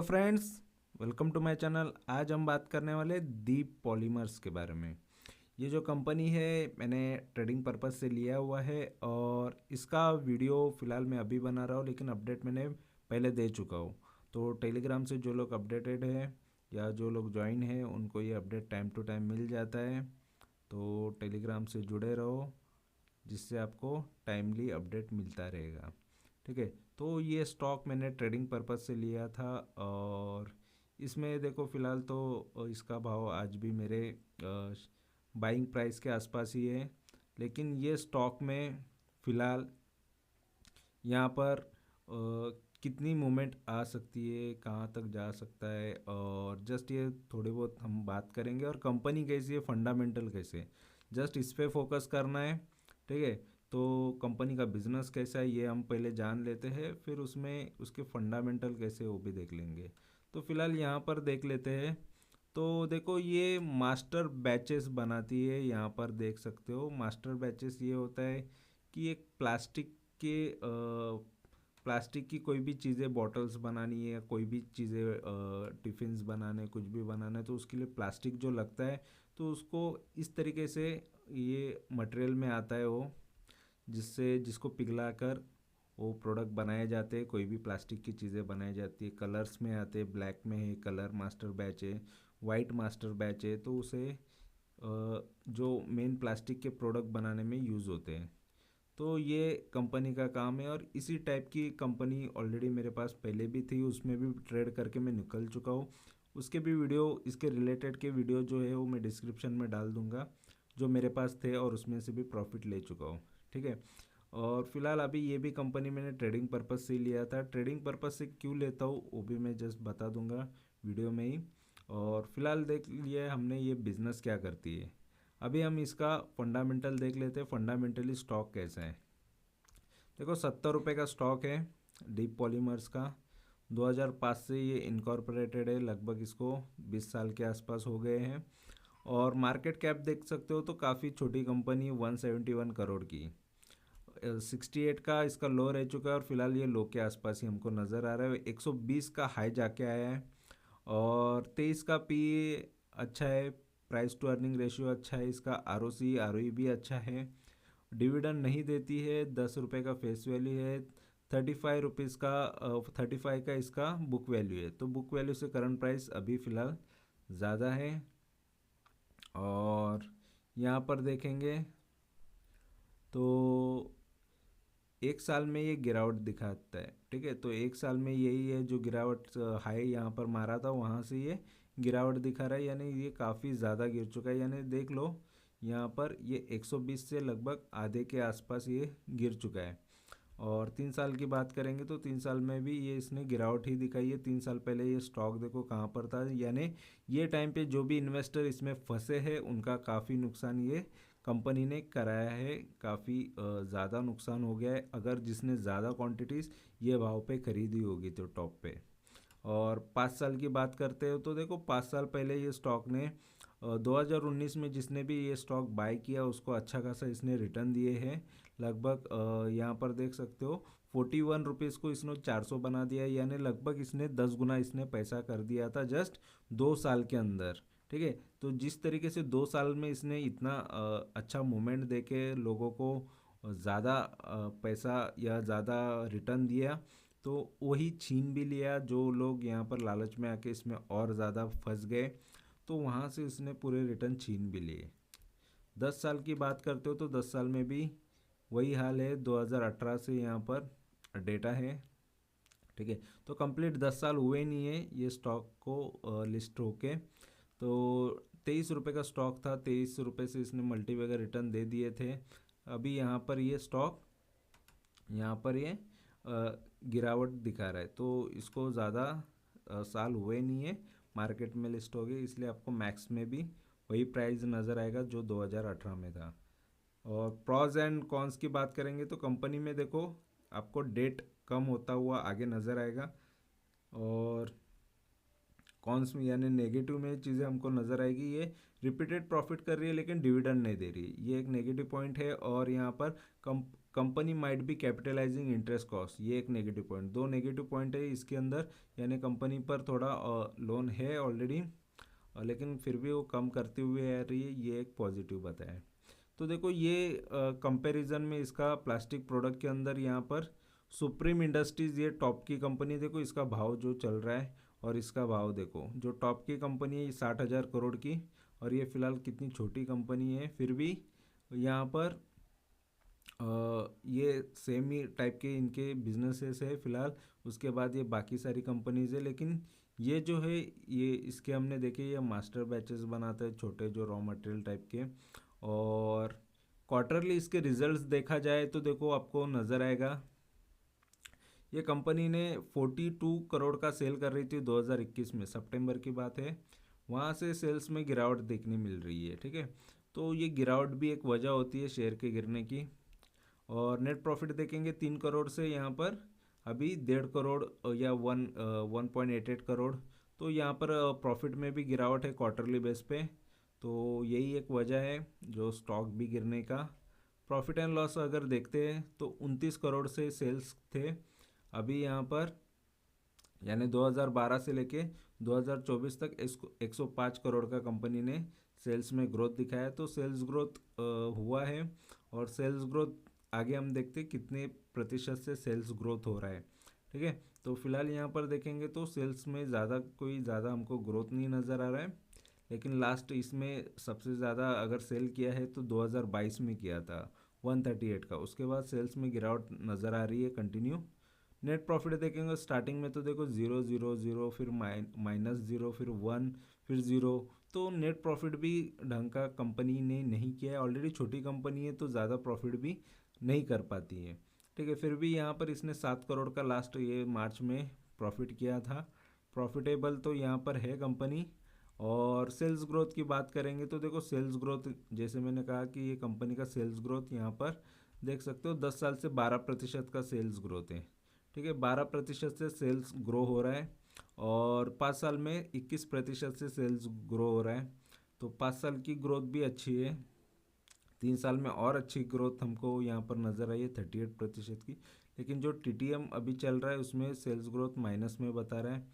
Hello friends, welcome to my channel. आज हम बात करने वाले दीप पॉलीमर्स के बारे में। ये जो कंपनी है मैंने ट्रेडिंग पर्पस से लिया हुआ है और इसका वीडियो फ़िलहाल मैं अभी बना रहा हूँ, लेकिन अपडेट मैंने पहले दे चुका हूँ। तो टेलीग्राम से जो लोग अपडेटेड हैं या जो लोग ज्वाइन हैं उनको ये अपडेट टाइम टू टाइम मिल जाता है। तो टेलीग्राम से जुड़े रहो, जिससे आपको टाइमली अपडेट मिलता रहेगा। ठीक है, तो ये स्टॉक मैंने ट्रेडिंग पर्पज़ से लिया था और इसमें देखो फ़िलहाल तो इसका भाव आज भी मेरे बाइंग प्राइस के आसपास ही है। लेकिन ये स्टॉक में फ़िलहाल यहाँ पर कितनी मूवमेंट आ सकती है, कहाँ तक जा सकता है, और जस्ट ये थोड़ी बहुत हम बात करेंगे। और कंपनी कैसी है, फंडामेंटल कैसे, जस्ट इस पे फोकस करना है। ठीक है, तो कंपनी का बिजनेस कैसा है ये हम पहले जान लेते हैं, फिर उसमें उसके फंडामेंटल कैसे वो भी देख लेंगे। तो फिलहाल यहाँ पर देख लेते हैं। तो देखो, ये मास्टर बैचेस बनाती है। यहाँ पर देख सकते हो मास्टर बैचेस ये होता है कि एक प्लास्टिक की कोई भी चीज़ें, बॉटल्स बनानी है, कोई भी चीज़ें टिफ़िन्स बनाने, कुछ भी बनाना है, तो उसके लिए प्लास्टिक जो लगता है तो उसको इस तरीके से ये मटेरियल में आता है वो, जिसको पिघला कर वो प्रोडक्ट बनाए जाते हैं। कोई भी प्लास्टिक की चीज़ें बनाई जाती है, कलर्स में आते हैं, ब्लैक में है कलर मास्टर बैच है, वाइट मास्टर बैच है। तो उसे जो मेन प्लास्टिक के प्रोडक्ट बनाने में यूज़ होते हैं। तो ये कंपनी का काम है और इसी टाइप की कंपनी ऑलरेडी मेरे पास पहले भी थी, उसमें भी ट्रेड करके मैं निकल चुका हूँ। उसके भी वीडियो, इसके रिलेटेड के वीडियो जो है वो मैं डिस्क्रिप्शन में डाल दूँगा, जो मेरे पास थे और उसमें से भी प्रॉफिट ले चुका हूँ। ठीक है, और फिलहाल अभी ये भी कंपनी मैंने ट्रेडिंग पर्पस से लिया था। ट्रेडिंग पर्पस से क्यों लेता हूँ वो भी मैं जस्ट बता दूंगा वीडियो में ही। और फिलहाल देख लिया हमने ये बिज़नेस क्या करती है। अभी हम इसका फंडामेंटल देख लेते हैं, फंडामेंटली स्टॉक कैसा है। देखो, 70 रुपये का स्टॉक है डीप पॉलीमर्स का। 2005 से ये इनकॉर्पोरेटेड है, लगभग इसको 20 साल के आसपास हो गए हैं। और मार्केट कैप देख सकते हो तो काफ़ी छोटी कंपनी, 171 करोड़ की। 68 का इसका लो रह चुका है और फिलहाल ये लो के आसपास ही हमको नज़र आ रहा है। 120 का हाई जाके आया है और 23 का पी अच्छा है, प्राइस टू अर्निंग रेशियो अच्छा है इसका, आरओसी आरओई भी अच्छा है। डिविडेंड नहीं देती है, 10 रुपये का फेस वैल्यू है। 35 का इसका बुक वैल्यू है, तो बुक वैल्यू से करंट प्राइस अभी फ़िलहाल ज़्यादा है। और यहाँ पर देखेंगे तो एक साल में ये गिरावट दिखाता है। ठीक है, तो एक साल में यही है जो गिरावट हाई यहाँ पर मारा था, वहाँ से ये गिरावट दिखा रहा है, यानी ये काफ़ी ज़्यादा गिर चुका है। यानी देख लो यहाँ पर ये 120 से लगभग आधे के आसपास ये गिर चुका है। और 3 साल की बात करेंगे तो 3 साल में भी ये इसने गिरावट ही दिखाई है। 3 साल पहले ये स्टॉक देखो कहाँ पर था, यानी ये टाइम पे जो भी इन्वेस्टर इसमें फंसे हैं उनका काफ़ी नुकसान ये कंपनी ने कराया है। काफ़ी ज़्यादा नुकसान हो गया है, अगर जिसने ज़्यादा क्वांटिटीज़ ये भाव पे खरीदी होगी तो टॉप पे। और 5 साल की बात करते हो तो देखो, 5 साल पहले ये स्टॉक ने 2019 में जिसने भी ये स्टॉक बाय किया उसको अच्छा खासा इसने रिटर्न दिए हैं। लगभग यहाँ पर देख सकते हो 41 रुपीज़ को इसने 400 बना दिया है, यानी लगभग इसने 10 गुना इसने पैसा कर दिया था जस्ट 2 साल के अंदर। ठीक है, तो जिस तरीके से 2 साल में इसने इतना अच्छा मूवमेंट दे के लोगों को ज़्यादा पैसा या ज़्यादा रिटर्न दिया, तो वही छीन भी लिया। जो लोग यहाँ पर लालच में आके इसमें और ज़्यादा फंस गए, तो वहाँ से उसने पूरे रिटर्न छीन भी लिए। 10 साल की बात करते हो तो 10 साल में भी वही हाल है। 2018 से यहाँ पर डेटा है। ठीक है, तो कंप्लीट 10 साल हुए नहीं है ये स्टॉक को लिस्ट होके। तो 23 रुपये का स्टॉक था, 23 रुपये से इसने मल्टी वगैरह रिटर्न दे दिए थे। अभी यहाँ पर ये स्टॉक, यहाँ पर ये गिरावट दिखा रहा है, तो इसको ज़्यादा साल हुए नहीं है मार्केट में लिस्ट हो गई, इसलिए आपको मैक्स में भी वही प्राइस नज़र आएगा जो 2018 में था। और प्रॉज एंड कॉन्स की बात करेंगे तो कंपनी में देखो आपको डेट कम होता हुआ आगे नज़र आएगा। और कॉन्स में यानी नेगेटिव में चीज़ें हमको नज़र आएगी, ये रिपीटेड प्रॉफिट कर रही है लेकिन डिविडेंड नहीं दे रही, ये एक नेगेटिव पॉइंट है। और यहाँ पर company might be capitalising interest cost, ये एक नेगेटिव पॉइंट, दो नेगेटिव पॉइंट है इसके अंदर। यानी कंपनी पर थोड़ा लोन है ऑलरेडी, लेकिन फिर भी वो कम करते हुए आ रही है, ये एक पॉजिटिव बताया है। तो देखो ये कंपैरिजन में इसका प्लास्टिक प्रोडक्ट के अंदर यहाँ पर सुप्रीम इंडस्ट्रीज़ ये टॉप की कंपनी, देखो इसका भाव जो चल रहा है और इसका भाव देखो, जो टॉप की कंपनी है ये 60,000 करोड़ की, और ये फिलहाल कितनी छोटी कंपनी है, फिर भी यहाँ पर ये सेम ही टाइप के इनके बिजनेसेस है फिलहाल। उसके बाद ये बाकी सारी कंपनीज है, लेकिन ये जो है ये इसके हमने देखे ये मास्टर बैचेस बनाते हैं छोटे, जो रॉ मटेरियल टाइप के। और क्वार्टरली इसके रिजल्ट्स देखा जाए तो देखो आपको नज़र आएगा, ये कंपनी ने 42 करोड़ का सेल कर रही थी 2021 में, सितंबर की बात है। वहाँ से सेल्स में गिरावट देखने मिल रही है, ठीक है। तो ये गिरावट भी एक वजह होती है शेयर के गिरने की। और नेट प्रॉफिट देखेंगे 3 करोड़ से यहाँ पर अभी 1.5 करोड़ या 1.88 करोड़। तो यहाँ पर प्रॉफिट में भी गिरावट है क्वार्टरली बेस पे। तो यही एक वजह है जो स्टॉक भी गिरने का। प्रॉफिट एंड लॉस अगर देखते हैं तो 29 करोड़ से सेल्स थे अभी यहाँ पर, यानी 2012 से लेके 2024 तक 105 करोड़ का कंपनी ने सेल्स में ग्रोथ दिखाया। तो सेल्स ग्रोथ हुआ है, और सेल्स ग्रोथ आगे हम देखते हैं कितने प्रतिशत से सेल्स ग्रोथ हो रहा है, ठीक है। तो फिलहाल यहाँ पर देखेंगे तो सेल्स में ज़्यादा हमको ग्रोथ नहीं नज़र आ रहा है, लेकिन लास्ट इसमें सबसे ज़्यादा अगर सेल किया है तो 2022 में किया था 138 का। उसके बाद सेल्स में गिरावट नज़र आ रही है कंटिन्यू। नेट प्रॉफिट देखेंगे स्टार्टिंग में तो देखो 0 0 0, फिर -0, फिर 1, फिर 0। तो नेट प्रॉफिट भी ढंग का कंपनी ने नहीं किया है, ऑलरेडी छोटी कंपनी है तो ज़्यादा प्रॉफिट भी नहीं कर पाती है, ठीक है। फिर भी यहाँ पर इसने 7 करोड़ का लास्ट ये मार्च में प्रॉफिट किया था, प्रॉफिटेबल तो यहाँ पर है कंपनी। और सेल्स ग्रोथ की बात करेंगे तो देखो सेल्स ग्रोथ, जैसे मैंने कहा कि ये कंपनी का सेल्स ग्रोथ यहाँ पर देख सकते हो 10 साल से 12% का सेल्स ग्रोथ है, ठीक है। 12% से सेल्स ग्रो हो रहा है, और 5 साल में 21% से सेल्स ग्रो हो रहा है। तो 5 साल की ग्रोथ भी अच्छी है। 3 साल में और अच्छी ग्रोथ हमको यहाँ पर नज़र आई है 38% की, लेकिन जो TTM अभी चल रहा है उसमें सेल्स ग्रोथ माइनस में बता रहा है।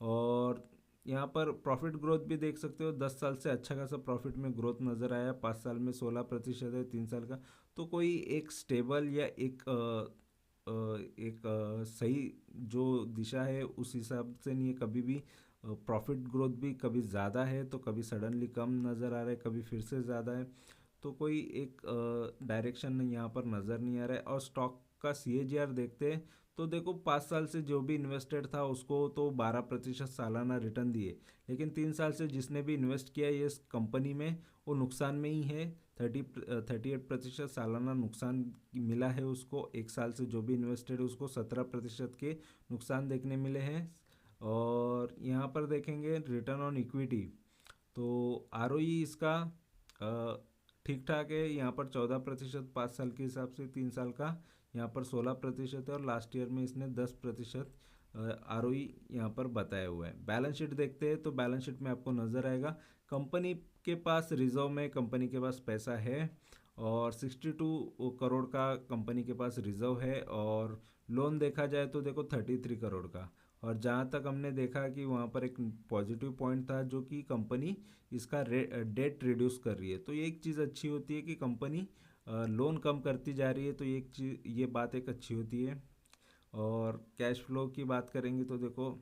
और यहाँ पर प्रॉफिट ग्रोथ भी देख सकते हो, 10 साल से अच्छा खासा प्रॉफिट में ग्रोथ नज़र आया, 5 साल में 16% है, 3 साल का। तो कोई एक स्टेबल या एक सही जो दिशा है उस हिसाब से नहीं है। कभी भी प्रॉफिट ग्रोथ भी कभी ज़्यादा है तो कभी सडनली कम नज़र आ रहा है, कभी फिर से ज़्यादा है। तो कोई एक डायरेक्शन यहाँ पर नज़र नहीं आ रहा है। और स्टॉक का CAGR देखते हैं तो देखो 5 साल से जो भी इन्वेस्टेड था उसको तो 12% सालाना रिटर्न दिए, लेकिन 3 साल से जिसने भी इन्वेस्ट किया ये कंपनी में वो नुकसान में ही है। 38% सालाना नुकसान मिला है उसको। 1 साल से जो भी इन्वेस्टेड है उसको 17% के नुकसान देखने मिले हैं। और यहाँ पर देखेंगे रिटर्न ऑन इक्विटी, तो ROE इसका ठीक ठाक है, यहाँ पर 14% 5 साल के हिसाब से, 3 साल का यहाँ पर 16% है, और लास्ट ईयर में इसने 10% ROE यहाँ पर बताया हुआ है। बैलेंस शीट देखते हैं तो बैलेंस शीट में आपको नज़र आएगा कंपनी के पास रिजर्व में कंपनी के पास पैसा है, और 62 करोड़ का कंपनी के पास रिजर्व है। और लोन देखा जाए तो देखो 33 करोड़ का। और जहाँ तक हमने देखा कि वहाँ पर एक पॉजिटिव पॉइंट था जो कि कंपनी इसका डेट रिड्यूस कर रही है। तो ये एक चीज़ अच्छी होती है कि कंपनी लोन कम करती जा रही है, तो ये बात एक अच्छी होती है। और कैश फ्लो की बात करेंगे तो देखो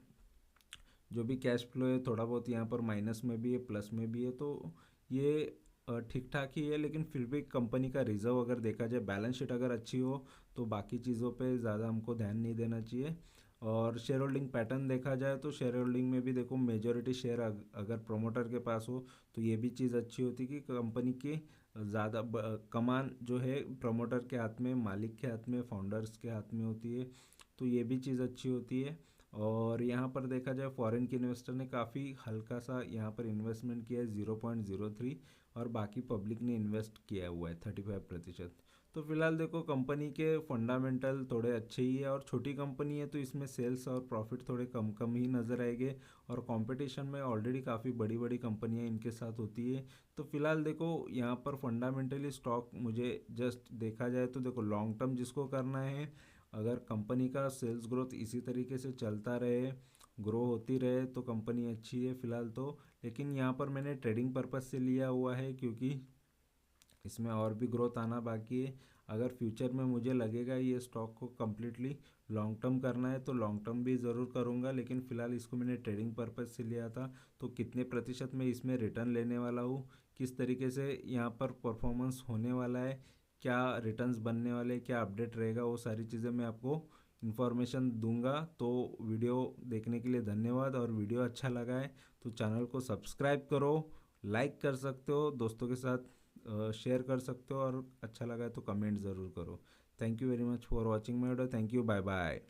जो भी कैश फ्लो है थोड़ा बहुत यहाँ पर माइनस में भी है, प्लस में भी है। तो ये ठीक ठाक ही है, लेकिन फिर भी कंपनी का रिजर्व अगर देखा जाए, बैलेंस शीट अगर अच्छी हो तो बाकी चीज़ों पे ज़्यादा हमको ध्यान नहीं देना चाहिए। और शेयर होल्डिंग पैटर्न देखा जाए तो शेयर होल्डिंग में भी देखो मेजॉरिटी शेयर अगर प्रोमोटर के पास हो तो ये भी चीज़ अच्छी होती कि कंपनी के ज़्यादा कमान जो है प्रमोटर के हाथ में, मालिक के हाथ में, फाउंडर्स के हाथ में होती है। तो ये भी चीज़ अच्छी होती है। और यहाँ पर देखा जाए फॉरेन के इन्वेस्टर ने काफ़ी हल्का सा यहाँ पर इन्वेस्टमेंट किया है 0.03, और बाकी पब्लिक ने इन्वेस्ट किया हुआ है 35%। तो फिलहाल देखो कंपनी के फंडामेंटल थोड़े अच्छे ही है, और छोटी कंपनी है तो इसमें सेल्स और प्रॉफिट थोड़े कम कम ही नज़र आएंगे, और कंपटीशन में ऑलरेडी काफ़ी बड़ी बड़ी कंपनियां इनके साथ होती है। तो फिलहाल देखो यहाँ पर फंडामेंटली स्टॉक मुझे जस्ट देखा जाए तो देखो लॉन्ग टर्म जिसको करना है, अगर कंपनी का सेल्स ग्रोथ इसी तरीके से चलता रहे, ग्रो होती रहे, तो कंपनी अच्छी है फिलहाल तो। लेकिन यहाँ पर मैंने ट्रेडिंग पर्पज़ से लिया हुआ है, क्योंकि इसमें और भी ग्रोथ आना बाकी है। अगर फ्यूचर में मुझे लगेगा ये स्टॉक को कम्प्लीटली लॉन्ग टर्म करना है तो लॉन्ग टर्म भी ज़रूर करूँगा, लेकिन फ़िलहाल इसको मैंने ट्रेडिंग पर्पज़ से लिया था। तो कितने प्रतिशत मैं इसमें रिटर्न लेने वाला हूँ, किस तरीके से यहाँ पर परफॉर्मेंस होने वाला है, क्या रिटर्न्स बनने वाले हैं, क्या अपडेट रहेगा, वो सारी चीज़ें मैं आपको इन्फॉर्मेशन दूंगा। तो वीडियो देखने के लिए धन्यवाद, और वीडियो अच्छा लगा है तो चैनल को सब्सक्राइब करो, लाइक कर सकते हो, दोस्तों के साथ शेयर कर सकते हो, और अच्छा लगा है तो कमेंट ज़रूर करो। Thank you very much for watching my video. Thank you, bye bye.